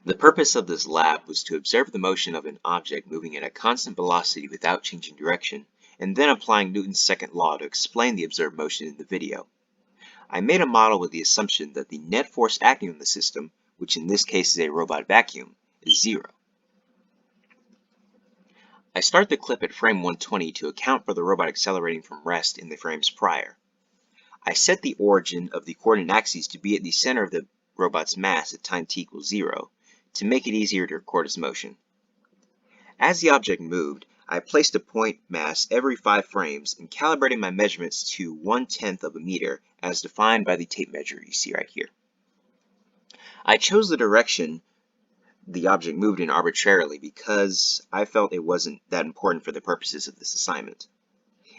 The purpose of this lab was to observe the motion of an object moving at a constant velocity without changing direction, and then applying Newton's second law to explain the observed motion in the video. I made a model with the assumption that the net force acting on the system, which in this case is a robot vacuum, is zero. I start the clip at frame 120 to account for the robot accelerating from rest in the frames prior. I set the origin of the coordinate axes to be at the center of the robot's mass at time t equals 0 to make it easier to record its motion. As the object moved, I placed a point mass every 5 frames and calibrated my measurements to 1/10 of a meter as defined by the tape measure you see right here. I chose the direction the object moved in arbitrarily because I felt it wasn't that important for the purposes of this assignment.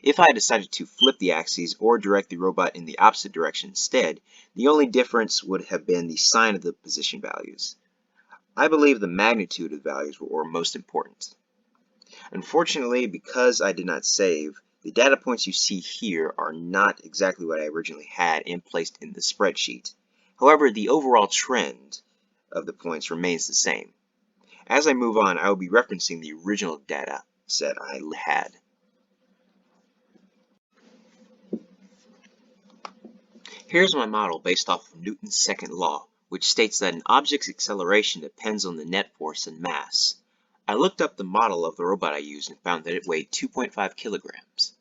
If I had decided to flip the axes or direct the robot in the opposite direction instead, the only difference would have been the sign of the position values. I believe the magnitude of the values were most important. Unfortunately, because I did not save, the data points you see here are not exactly what I originally had and placed in the spreadsheet. However, the overall trend of the points remains the same. As I move on, I will be referencing the original data set I had. Here's my model based off of Newton's second law, which states that an object's acceleration depends on the net force and mass. I looked up the model of the robot I used and found that it weighed 2.5 kilograms.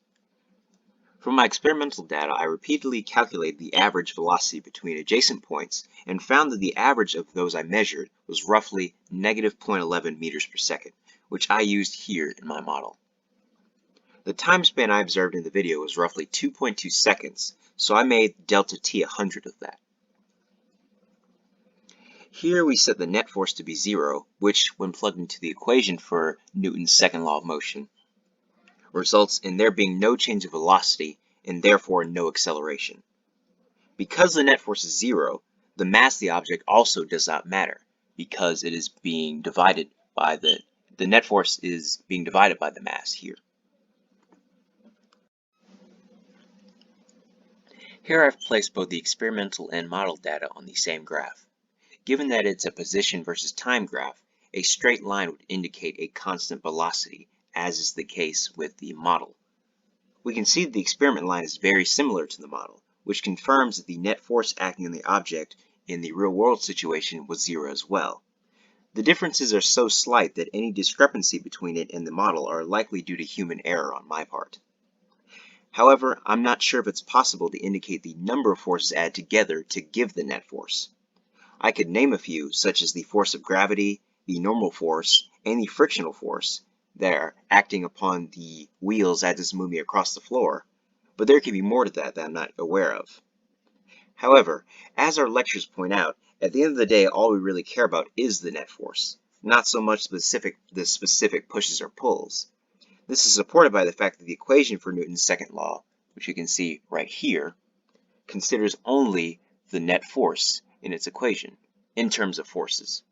From my experimental data, I repeatedly calculated the average velocity between adjacent points and found that the average of those I measured was roughly negative 0.11 meters per second, which I used here in my model. The time span I observed in the video was roughly 2.2 seconds, so I made delta t 100 of that. Here we set the net force to be 0, which, when plugged into the equation for Newton's second law of motion, results in there being no change of velocity and therefore no acceleration. Because the net force is 0, the mass of the object also does not matter because it is being divided by the net force is being divided by the mass here. Here I've placed both the experimental and model data on the same graph. Given that it's a position versus time graph, a straight line would indicate a constant velocity, as is the case with the model. We can see that the experiment line is very similar to the model, which confirms that the net force acting on the object in the real-world situation was 0 as well. The differences are so slight that any discrepancy between it and the model are likely due to human error on my part. However, I'm not sure if it's possible to indicate the number of forces added together to give the net force. I could name a few, such as the force of gravity, the normal force, and the frictional force that are acting upon the wheels as it's moving across the floor, but there could be more to that I'm not aware of. However, as our lectures point out, at the end of the day, all we really care about is the net force, not so much the specific pushes or pulls. This is supported by the fact that the equation for Newton's second law, which you can see right here, considers only the net force in its equation in terms of forces.